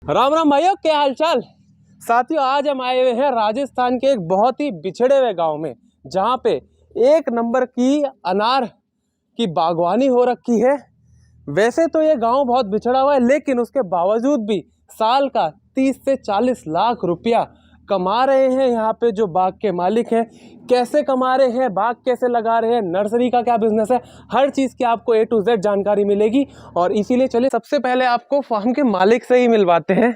राम राम भाइयों, क्या हाल चाल। साथियों, आज हम आए हुए हैं राजस्थान के एक बहुत ही बिछड़े हुए गांव में, जहां पे एक नंबर की अनार की बागवानी हो रखी है। वैसे तो ये गांव बहुत बिछड़ा हुआ है, लेकिन उसके बावजूद भी साल का 30 से 40 लाख रुपया कमा रहे हैं यहाँ पे जो बाग के मालिक हैं। कैसे कमा रहे हैं, बाग कैसे लगा रहे हैं, नर्सरी का क्या बिजनेस है, हर चीज़ की आपको A to Z जानकारी मिलेगी। और इसीलिए चलिए सबसे पहले आपको फार्म के मालिक से ही मिलवाते हैं।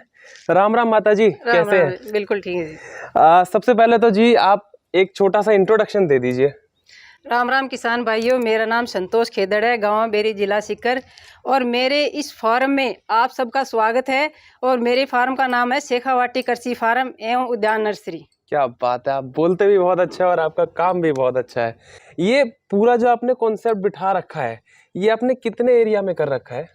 राम राम माता जी, कैसे हैं? बिल्कुल ठीक है जी। सबसे पहले तो जी आप एक छोटा सा इंट्रोडक्शन दे दीजिए। राम राम किसान भाइयों, मेरा नाम संतोष खेदड़ है, गांव बेरी, जिला सीकर। और मेरे इस फार्म में आप सबका स्वागत है। और मेरे फार्म का नाम है शेखावाटी कृषि फार्म एवं उद्यान नर्सरी। क्या बात है, आप बोलते भी बहुत अच्छा है और आपका काम भी बहुत अच्छा है। ये पूरा जो आपने कॉन्सेप्ट बिठा रखा है, ये आपने कितने एरिया में कर रखा है?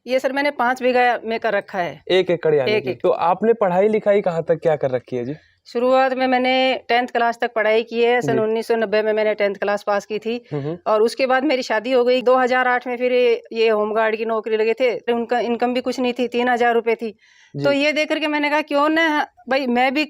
ये सर मैंने 5 बीघा में कर रखा है। 1 एकड़ यानी कि। तो आपने पढ़ाई लिखाई कहाँ तक क्या कर रखी है जी? शुरुआत में मैंने 10th क्लास तक पढ़ाई की है। सन 1990 में मैंने 10th क्लास पास की थी। और उसके बाद मेरी शादी हो गई। 2008 में फिर ये होमगार्ड की नौकरी लगे थे। उनका इनकम भी कुछ नहीं थी, 3000 रुपये थी। तो ये देख करके मैंने कहा क्यों ना भाई मैं भी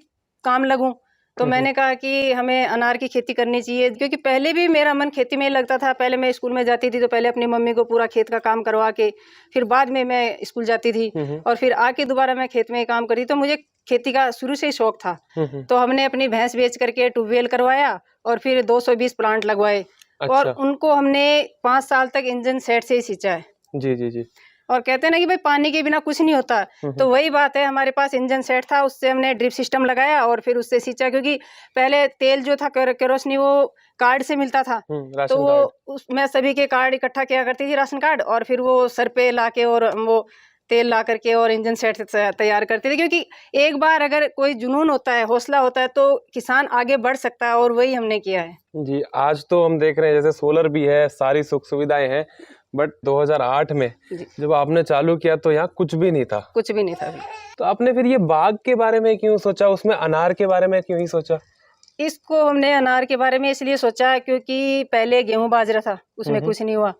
काम लगूं। तो मैंने कहा कि हमें अनार की खेती करनी चाहिए, क्योंकि पहले भी मेरा मन खेती में लगता था। पहले मैं स्कूल में जाती थी तो पहले अपनी मम्मी को पूरा खेत का काम करवा के फिर बाद में मैं स्कूल जाती थी। और फिर आके दोबारा मैं खेत में काम करी। तो मुझे खेती का शुरू से ही शौक था। तो हमने अपनी भैंस बेच करके ट्यूबवेल करवाया और फिर 220 प्लांट लगवाए। और उनको हमने 5 साल तक इंजन सेट से ही सींचा है। जी जी जी। और कहते हैं ना कि भाई पानी के बिना कुछ नहीं होता। तो वही बात है, हमारे पास इंजन सेट था, उससे हमने ड्रिप सिस्टम लगाया और फिर उससे सींचा। क्योंकि पहले तेल जो था केरोसिन वो कार्ड से मिलता था। तो वो मैं सभी के कार्ड इकट्ठा किया करती थी, राशन कार्ड, और फिर वो सर पे लाके और वो तेल ला करके और इंजन सेट तैयार करते थे। क्योंकि एक बार अगर कोई जुनून होता है, हौसला होता है, तो किसान आगे बढ़ सकता है। और वही हमने किया है जी। आज तो हम देख रहे हैं जैसे सोलर भी है, सारी सुख सुविधाएं हैं, बट 2008 में जब आपने चालू किया तो यहाँ कुछ भी नहीं था। कुछ भी नहीं था। तो आपने फिर ये बाग के बारे में क्यों सोचा, उसमें अनार के बारे में क्यों ही सोचा? इसको हमने अनार के बारे में इसलिए सोचा क्योंकि पहले गेहूं बाजरा था, उसमें कुछ नहीं हुआ।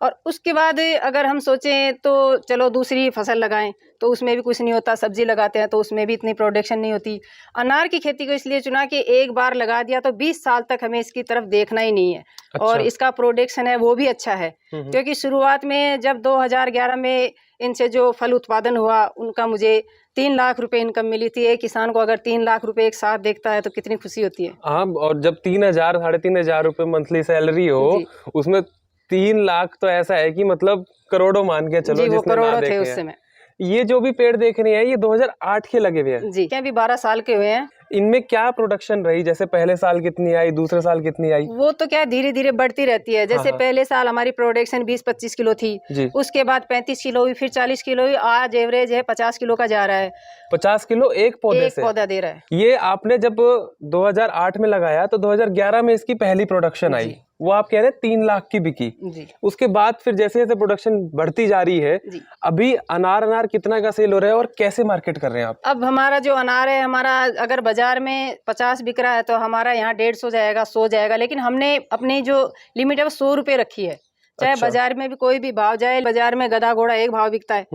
और उसके बाद अगर हम सोचें तो चलो दूसरी फसल लगाएं तो उसमें भी कुछ नहीं होता। सब्जी लगाते हैं तो उसमें भी इतनी प्रोडक्शन नहीं होती। अनार की खेती को इसलिए चुना कि एक बार लगा दिया तो 20 साल तक हमें इसकी तरफ देखना ही नहीं है। और इसका प्रोडक्शन है वो भी अच्छा है। क्योंकि शुरुआत में जब 2011 में इनसे जो फल उत्पादन हुआ, उनका मुझे 3 लाख रुपए इनकम मिली थी। एक किसान को अगर 3 लाख रुपए एक साथ देखता है तो कितनी खुशी होती है। हाँ, और जब 3000 3,500 रुपए मंथली सैलरी हो, उसमें 3 लाख तो ऐसा है कि मतलब करोड़ों मान के चलो। वो करोड़ों थे उस समय। ये जो भी पेड़ देख रहे हैं ये 2008 के लगे हुए हैं जी। क्या भी 12 साल के हुए हैं। इनमें क्या प्रोडक्शन रही, जैसे पहले साल कितनी आई, दूसरे साल कितनी आई? वो तो क्या धीरे धीरे बढ़ती रहती है। जैसे पहले साल हमारी प्रोडक्शन 20-25 किलो थी, उसके बाद 35 किलो हुई, फिर 40 किलो हुई। आज एवरेज है 50 किलो का जा रहा है। 50 किलो एक पौधे से पौधा दे रहा है। ये आपने जब 2008 में लगाया तो 2011 में इसकी पहली प्रोडक्शन आई, वो आप कह रहे हैं 3 लाख की बिकी। उसके बाद फिर जैसे जैसे प्रोडक्शन बढ़ती जा रही है, अभी अनार कितना का सेल हो रहा है और कैसे मार्केट कर रहे हैं आप? अब हमारा जो अनार है, हमारा अगर बाजार में 50 बिक रहा है तो हमारा यहाँ 150 जाएगा, 100 जाएगा। लेकिन हमने अपनी जो लिमिट है वो 100 रुपए रखी है। चाहे बाजार में भी कोई भी भाव जाए, बाजार में गधा घोड़ा एक भाव बिकता है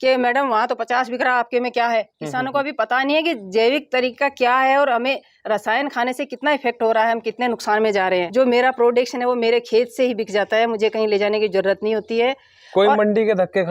कि मैडम वहाँ तो 50 बिक रहा है, आपके में क्या है। किसानों को अभी पता नहीं है कि जैविक तरीका क्या है और हमें रसायन खाने से कितना इफेक्ट हो रहा है, हम कितने नुकसान में जा रहे हैं। जो मेरा प्रोडक्शन है वो मेरे खेत से ही बिक जाता है, मुझे कहीं ले जाने की जरूरत नहीं होती है। कोई मंडी के धक्के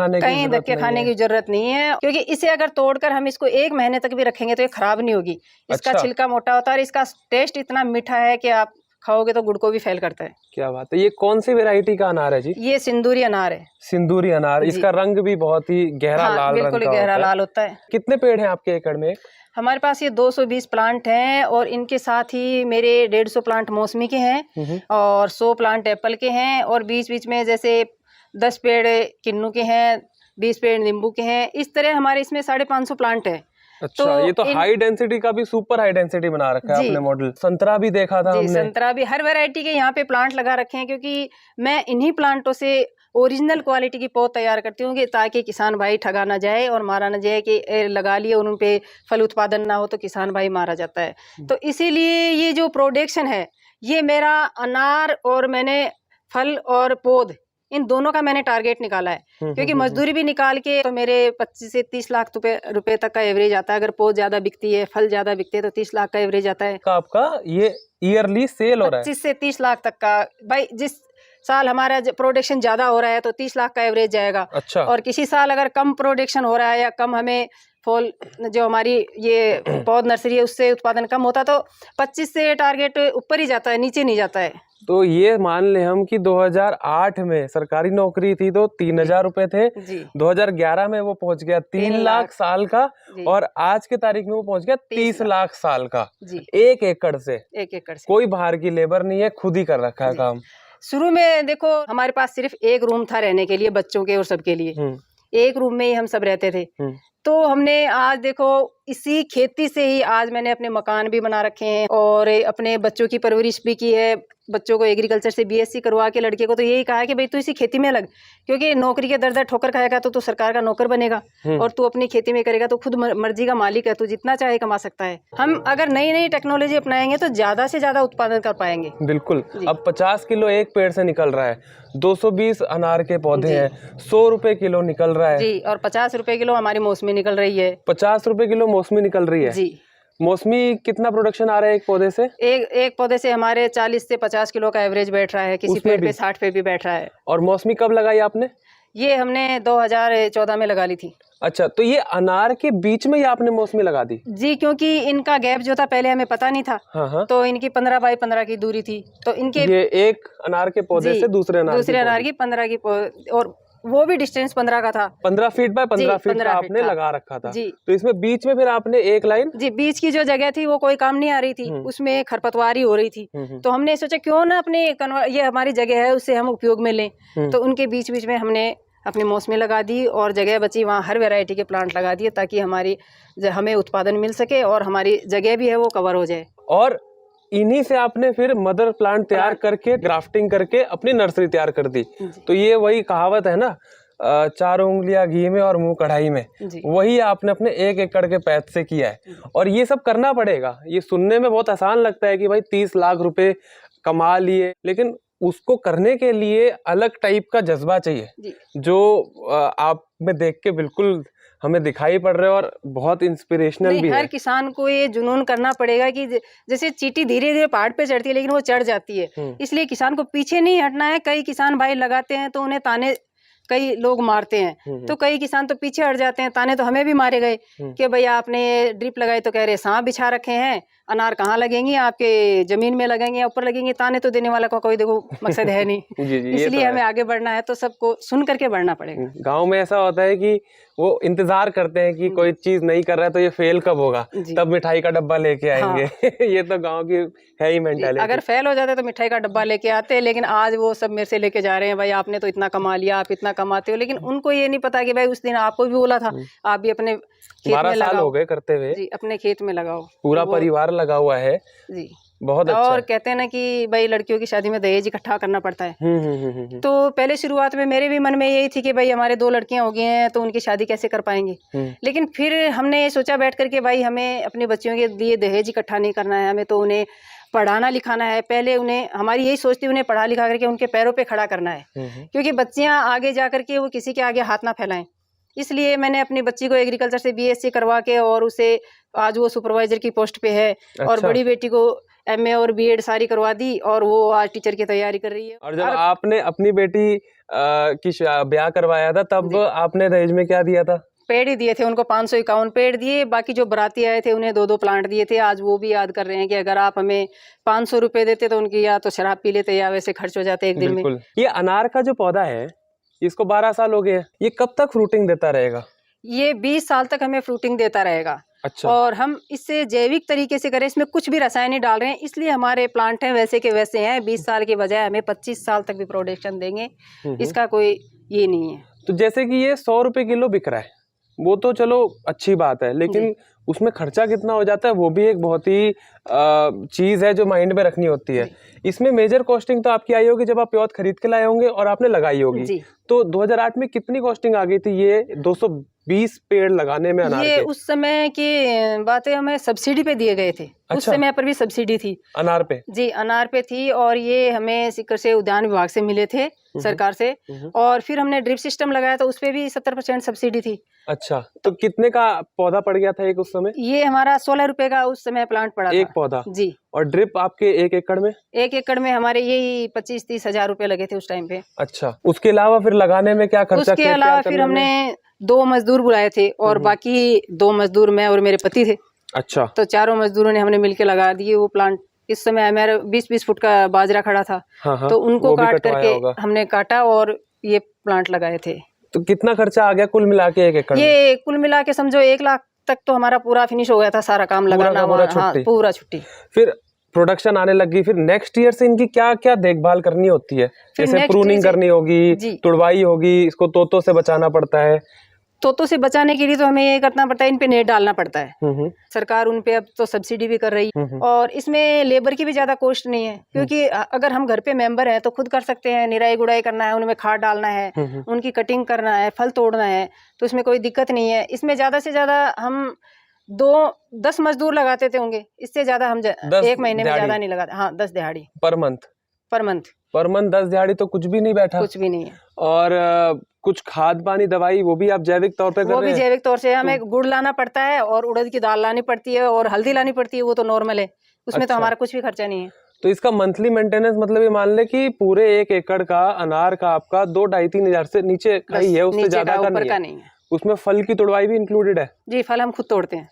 खाने की जरूरत नहीं है। क्योंकि इसे अगर तोड़कर हम इसको 1 महीने तक भी रखेंगे तो ये खराब नहीं होगी। इसका छिलका मोटा होता है और इसका टेस्ट इतना मीठा है कि आप खाओगे तो गुड़ को भी फेल करता है। क्या बात है। ये कौन सी वैरायटी का अनार है जी? ये सिंदूरी अनार है। सिंदूरी अनार, इसका रंग भी बहुत ही गहरा लाल रंग का बिल्कुल गहरा लाल होता है। कितने पेड़ हैं आपके एकड़ में? हमारे पास ये 220 प्लांट हैं और इनके साथ ही मेरे 150 प्लांट मौसमी के हैं और 100 प्लांट एप्पल के हैं। और बीच बीच में जैसे 10 पेड़ किन्नू के हैं, 20 पेड़ नींबू के हैं। इस तरह हमारे इसमें 550 प्लांट है। अच्छा, तो ये तो हाई डेंसिटी का भी सुपर हाई डेंसिटी बना रखा है आपने मॉडल। संतरा भी देखा था हमने। संतरा भी, हर वैरायटी के यहाँ पे प्लांट लगा रखे हैं। क्योंकि मैं इन्हीं प्लांटों से ओरिजिनल क्वालिटी की पौध तैयार करती हूँ कि ताकि किसान भाई ठगा ना जाए और मारा ना जाए कि लगा लिए और उन पे फल उत्पादन ना हो तो किसान भाई मारा जाता है। तो इसीलिए ये जो प्रोडक्शन है ये मेरा अनार और मैंने फल और पौध इन दोनों का मैंने टारगेट निकाला है, क्योंकि मजदूरी भी निकाल के तो मेरे 25 से 30 लाख रुपए तक का एवरेज आता है। अगर पौध ज्यादा बिकती है, फल ज्यादा बिकते हैं तो 30 लाख का एवरेज आता है। आपका ये ईयरली सेल हो रहा है 25 से 30 लाख तक का। भाई जिस साल हमारा प्रोडक्शन ज्यादा हो रहा है तो 30 लाख का एवरेज जाएगा। अच्छा। और किसी साल अगर कम प्रोडक्शन हो रहा है या कम हमें फॉल जो हमारी ये पौध नर्सरी है उससे उत्पादन कम होता तो 25 से टारगेट ऊपर ही जाता है, नीचे नहीं जाता है। तो ये मान ले हम कि 2008 में सरकारी नौकरी थी तो 3,000 रुपए थे जी। 2011 में वो पहुंच गया 3 लाख साल का और आज के तारीख में वो पहुंच गया 30 लाख साल का जी। 1 एकड़ से। 1 एकड़ से कोई बाहर की लेबर नहीं है, खुद ही कर रखा है काम। शुरू में देखो हमारे पास सिर्फ एक रूम था रहने के लिए, बच्चों के और सबके लिए। एक रूम में ही हम सब रहते थे। तो हमने आज देखो इसी खेती से ही आज मैंने अपने मकान भी बना रखे हैं और अपने बच्चों की परवरिश भी की है। बच्चों को एग्रीकल्चर से बीएससी करवा के लड़के को तो यही कहा है कि भाई तू इसी खेती में लग, क्योंकि नौकरी के दर दर ठोकर खाएगा तो तू सरकार का नौकर बनेगा और तू अपनी खेती में करेगा तो खुद मर्जी का मालिक है, तू जितना चाहे कमा सकता है। हम अगर नई नई टेक्नोलॉजी अपनाएंगे तो ज्यादा से ज्यादा उत्पादन कर पाएंगे। बिल्कुल। अब 50 किलो एक पेड़ से निकल रहा है, 220 अनार के पौधे हैं, 100 रुपए किलो निकल रहा है जी। और 50 रुपए किलो हमारी मौसमी निकल रही है। 50 रुपए किलो मौसमी निकल रही है जी। मौसमी कितना प्रोडक्शन आ रहा है एक पौधे से? एक पौधे से हमारे 40 से 50 किलो का एवरेज बैठ रहा है, किसी पेड़ पे 60 पे भी बैठ रहा है। और मौसमी कब लगाई आपने? ये हमने 2014 में लगा ली थी। अच्छा, तो ये अनार के बीच में ही आपने मौसमी लगा दी? जी, क्योंकि इनका गैप जो था पहले हमें पता नहीं था। हाँ। तो इनकी 15 बाई 15 की दूरी थी, तो इनके ये एक अनार के पौधे से दूसरे अनार की 15 की और वो भी डिस्टेंस 15 का था। 15 फीट बाय 15 फीट का आपने लगा रखा था जी। तो इसमें बीच में फिर आपने एक लाइन जी, बीच की जो जगह थी वो कोई काम नहीं आ रही थी, उसमें खरपतवारी हो रही थी। तो हमने सोचा क्यों ना अपने ये हमारी जगह है उससे हम उपयोग में लें। तो उनके बीच बीच में हमने अपनी मौसमी लगा दी और जगह बची वहाँ हर वैरायटी के प्लांट लगा दिए ताकि हमें उत्पादन मिल सके और हमारी जगह भी है वो कवर हो जाए। और इन्हीं से आपने फिर मदर प्लांट तैयार करके ग्राफ्टिंग करके अपनी नर्सरी तैयार कर दी। तो ये वही कहावत है ना, 4 उंगलियां घी में और मुंह कढ़ाई में, वही आपने अपने 1 एकड़ के पैथ से किया है। और ये सब करना पड़ेगा। ये सुनने में बहुत आसान लगता है कि भाई 30 लाख रुपए कमा लिए, लेकिन उसको करने के लिए अलग टाइप का जज्बा चाहिए जो आप में देख के बिल्कुल हमें दिखाई पड़ रहे हो और बहुत इंस्पिरेशनल भी है। हर किसान को ये जुनून करना पड़ेगा कि जैसे चींटी धीरे धीरे पहाड़ पे चढ़ती है लेकिन वो चढ़ जाती है, इसलिए किसान को पीछे नहीं हटना है। कई किसान भाई लगाते हैं तो उन्हें ताने कई लोग मारते हैं, तो कई किसान तो पीछे हट जाते हैं। ताने तो हमें भी मारे गए कि भाई आपने ड्रिप लगाई तो कह रहे सांप बिछा रखे हैं, अनार कहाँ लगेंगे, आपके जमीन में लगेंगे या ऊपर लगेंगे। ताने तो देने वाला का कोई देखो मकसद है नहीं। इसलिए हमें आगे बढ़ना है तो सबको सुन करके बढ़ना पड़ेगा। गांव में ऐसा होता है कि वो इंतजार करते हैं कि कोई चीज नहीं कर रहा है तो ये फेल कब होगा, तब मिठाई का डब्बा लेके आएंगे। हाँ। ये तो गांव की है ही मेंटालिटी। अगर फेल हो जाते तो मिठाई का डब्बा लेके आते हैं, लेकिन आज वो सब मेरे से लेके जा रहे हैं, भाई आपने तो इतना कमा लिया, आप इतना कमाते हो। लेकिन उनको ये नहीं पता कि भाई उस दिन आपको भी बोला था आप भी अपने खेत में लगाओ। हो गए करते हुए जी, अपने खेत में लगाओ। पूरा परिवार लगा हुआ है जी, बहुत अच्छा। और कहते हैं ना कि भाई लड़कियों की शादी में दहेज इकट्ठा करना पड़ता है। तो पहले शुरुआत में मेरे भी मन में यही थी कि भाई हमारे 2 लड़कियां हो गई हैं तो उनकी शादी कैसे कर पाएंगे। लेकिन फिर हमने ये सोचा बैठ करके भाई हमें अपने बच्चियों के लिए दहेज इकट्ठा नहीं करना है, हमें तो उन्हें पढ़ाना लिखाना है। पहले उन्हें हमारी यही सोच थी उन्हें पढ़ा लिखा करके उनके पैरों पे खड़ा करना है, क्योंकि बच्चियां आगे जा करके वो किसी के आगे हाथ ना फैलाएं। इसलिए मैंने अपनी बच्ची को एग्रीकल्चर से बीएससी करवा के और उसे आज वो सुपरवाइजर की पोस्ट पे है। अच्छा। और बड़ी बेटी को एमए और बीएड सारी करवा दी और वो आज टीचर की तैयारी कर रही है। और जब आपने अपनी बेटी की ब्याह करवाया था तब आपने दहेज में क्या दिया था? पेड़ ही दिए थे उनको, 551 पेड़ दिए। बाकी जो बराती आए थे उन्हें 2-2 प्लांट दिए थे। आज वो भी याद कर रहे हैं कि अगर आप हमें 500 रुपए देते तो उनकी या तो शराब पी लेते या वैसे खर्च हो जाते एक दिन में। ये अनार का जो पौधा है इसको 12 साल हो गए, ये कब तक फ्रूटिंग देता रहेगा? ये 20 साल तक हमें फ्रूटिंग देता रहेगा। अच्छा। और हम इससे जैविक तरीके से करें, इसमें कुछ भी रसायन नहीं डाल रहे हैं, इसलिए हमारे प्लांट हैं वैसे के वैसे हैं। 20 साल के बजाय हमें 25 साल तक भी प्रोडक्शन देंगे, इसका कोई ये नहीं है। तो जैसे कि ये 100 रुपए किलो बिक रहा है, वो तो चलो अच्छी बात है, लेकिन उसमें खर्चा कितना हो जाता है वो भी एक बहुत ही चीज है जो माइंड में रखनी होती है। इसमें मेजर कॉस्टिंग तो आपकी आई होगी जब आप पौध खरीद के लाए होंगे और आपने लगाई होगी। तो 2008 में कितनी कॉस्टिंग आ गई थी ये 20 पेड़ लगाने में अनार ये के? उस समय की बातें हमें सब्सिडी पे दिए गए थे। उस अच्छा। समय पर भी सब्सिडी थी अनार पे? जी, अनार पे थी। और ये हमें सीकर से उद्यान विभाग से मिले थे, सरकार से। और फिर हमने ड्रिप सिस्टम लगाया तो उसपे भी 70% सब्सिडी थी। अच्छा, तो कितने का पौधा पड़ गया था एक उस समय? ये हमारा 16 रुपए का उस समय प्लांट पड़ा एक था। पौधा? जी। और ड्रिप आपके 1 एकड़ में? 1 एकड़ में हमारे यही 25-30 हजार रुपए लगे थे उस टाइम पे। अच्छा, उसके अलावा फिर लगाने में क्या खर्चा उसके किया? अलावा फिर हमने 2 मजदूर बुलाए थे और बाकी 2 मजदूर मैं और मेरे पति थे। अच्छा। तो चारों मजदूरों ने हमने मिलके लगा दिए वो प्लांट। इस समय हमारा 20-20 फुट का बाजरा खड़ा था। हाँ, तो उनको वो भी काट कटवाया करके होगा। हमने काटा और ये प्लांट लगाए थे। तो कितना खर्चा आ गया कुल मिला के 1 एकड़ में? ये कुल मिला के समझो 1 लाख तक तो हमारा पूरा फिनिश हो गया था, सारा काम पूरा लगाना का पूरा वहाँ। हाँ, छुट्टी? पूरा छुट्टी। फिर प्रोडक्शन आने लगी, फिर नेक्स्ट ईयर से इनकी क्या क्या देखभाल करनी होती है? जैसे next प्रूनिंग year से- करनी होगी, जी। तुड़वाई होगी, इसको तोतों से बचाना पड़ता है। तोतों से बचाने के लिए तो हमें ये करना पड़ता है, इन पे नेट डालना पड़ता है। सरकार उन पे अब तो सब्सिडी भी कर रही है। और इसमें लेबर की भी ज्यादा कॉस्ट नहीं है, क्योंकि अगर हम घर पे मेंबर हैं तो खुद कर सकते हैं। निराई गुड़ाई करना है, उनमें खाद डालना है, उनकी कटिंग करना है, फल तोड़ना है, तो इसमें कोई दिक्कत नहीं है। इसमें ज्यादा से ज्यादा हम 10 मजदूर लगाते थे होंगे, इससे ज्यादा हम 1 महीने में ज्यादा नहीं लगाते। हाँ, 10 दिहाड़ी per month? Per month. Per month 10 दिहाड़ी तो कुछ भी नहीं बैठा? कुछ भी नहीं है। और कुछ खाद पानी दवाई वो भी आप जैविक तौर पे कर वो रहे भी हैं? जैविक तौर से हमें गुड़ लाना पड़ता है और उड़द की दाल लानी पड़ती है और हल्दी लानी पड़ती है, वो तो नॉर्मल है, उसमें तो अच्छा। हमारा कुछ भी खर्चा नहीं है। तो इसका मंथली मेंटेनेंस मतलब ये मान ले कि पूरे 1 एकड़ का अनार का आपका 2-2.5-3 हजार से नीचे का ही है, उससे ज्यादा का नहीं है। उसमें फल की तुड़वाई भी इंक्लूडेड है? जी, फल हम खुद तोड़ते हैं।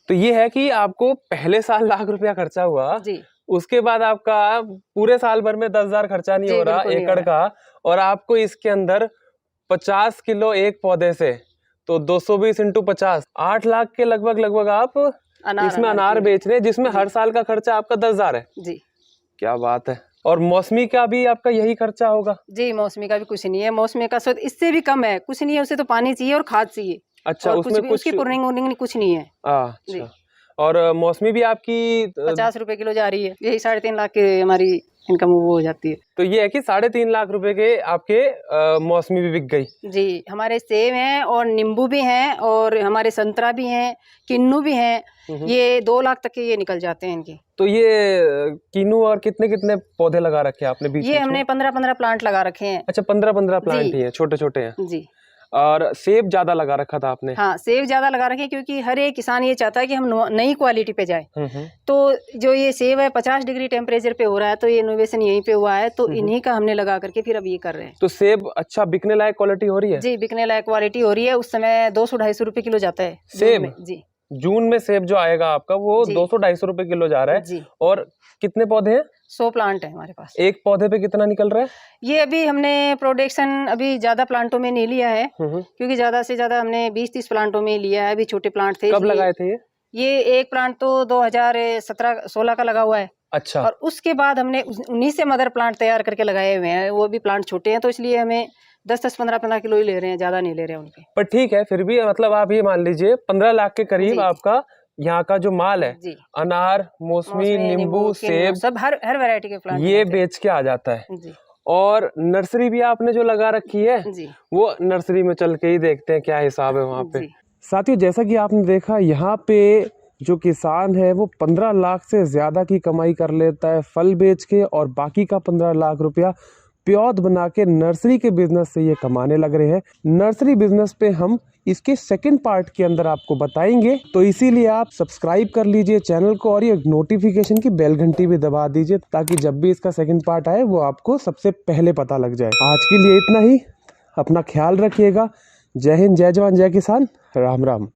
तो ये है कि आपको पहले साल लाख रुपया खर्चा हुआ जी। उसके बाद आपका पूरे साल भर में 10,000 खर्चा नहीं हो रहा एकड़ का, और आपको इसके अंदर 50 किलो एक पौधे से, तो 220 इंटू 50 8 लाख के लगभग आप इसमें अनार बेच रहे हैं, जिसमें हर साल का खर्चा आपका 10,000 है। जी, क्या बात है। और मौसमी का भी आपका यही खर्चा होगा? जी, मौसमी का भी कुछ नहीं है। मौसमी का इससे भी कम है, कुछ नहीं है। उसे तो पानी चाहिए और खाद चाहिए। अच्छा, उसमें कुछ उसकी पुर्निंग कुछ नहीं है। अच्छा। और मौसमी भी आपकी 50 रुपए किलो जा रही है। यही 3.5 लाख की हमारी इनकम वो हो जाती है। तो ये है कि 3.5 लाख रुपए के आपके मौसमी भी बिक गई? जी, हमारे सेब हैं और नींबू भी हैं और हमारे संतरा भी हैं, किन्नू भी हैं। ये 2 लाख तक के ये निकल जाते हैं इनके। तो ये किन्नू और कितने कितने पौधे लगा रखे हैं आपने बीच? ये हमने 15-15 प्लांट लगा रखे हैं। अच्छा, 15-15 प्लांट ही है, छोटे छोटे हैं। जी। और सेब ज्यादा लगा रखा था आपने? हाँ, सेब ज्यादा लगा रखे हैं, क्योंकि हर एक किसान ये चाहता है कि हम नई क्वालिटी पे जाए। तो जो ये सेब है 50 डिग्री टेम्परेचर पे हो रहा है, तो ये इनोवेशन यहीं पे हुआ है, तो इन्हीं का हमने लगा करके फिर अब ये कर रहे हैं। तो सेब अच्छा बिकने लायक क्वालिटी हो रही है? जी, बिकने लायक क्वालिटी हो रही है। उस समय 200-250 रुपए किलो जाता है सेब? जी। जून में सेब जो आएगा आपका वो 200-250 रुपए किलो जा रहा है जी। और कितने पौधे हैं? 100 प्लांट है हमारे पास। एक पौधे पे कितना निकल रहा है? ये अभी हमने प्रोडक्शन अभी ज्यादा प्लांटों में नहीं लिया है, क्योंकि ज्यादा से ज्यादा हमने 20-30 प्लांटों में लिया है। अभी छोटे प्लांट थे। कब लगाए थे ये एक प्लांट तो 2017-16 का लगा हुआ है। अच्छा। और उसके बाद हमने 19 से मदर प्लांट तैयार करके लगाए हुए हैं। वो भी प्लांट छोटे हैं, तो इसलिए हमें 10-10, 15-15 किलो ही ले रहे हैं, ज्यादा नहीं ले रहे हैं उनके। पर ठीक है, फिर भी मतलब आप ये मान लीजिए 15 लाख के करीब आपका यहाँ का जो माल है, अनार, मौसमी, नींबू, सेब, सब हर वैरायटी के प्लांट ये बेच के आ जाता है। जी। और नर्सरी भी आपने जो लगा रखी है जी। वो नर्सरी में चल के ही देखते हैं क्या हिसाब है वहाँ पे। साथियों, जैसा कि आपने देखा, यहाँ पे जो किसान है वो 15 लाख से ज्यादा की कमाई कर लेता है फल बेच के, और बाकी का 15 लाख रुपया प्यौध बना के नर्सरी के बिजनेस से ये कमाने लग रहे हैं। नर्सरी बिजनेस पे हम इसके सेकंड पार्ट के अंदर आपको बताएंगे, तो इसीलिए आप सब्सक्राइब कर लीजिए चैनल को और ये नोटिफिकेशन की बेल घंटी भी दबा दीजिए, ताकि जब भी इसका सेकंड पार्ट आए वो आपको सबसे पहले पता लग जाए। आज के लिए इतना ही, अपना ख्याल रखिएगा। जय हिंद, जय जवान, जय किसान, राम राम।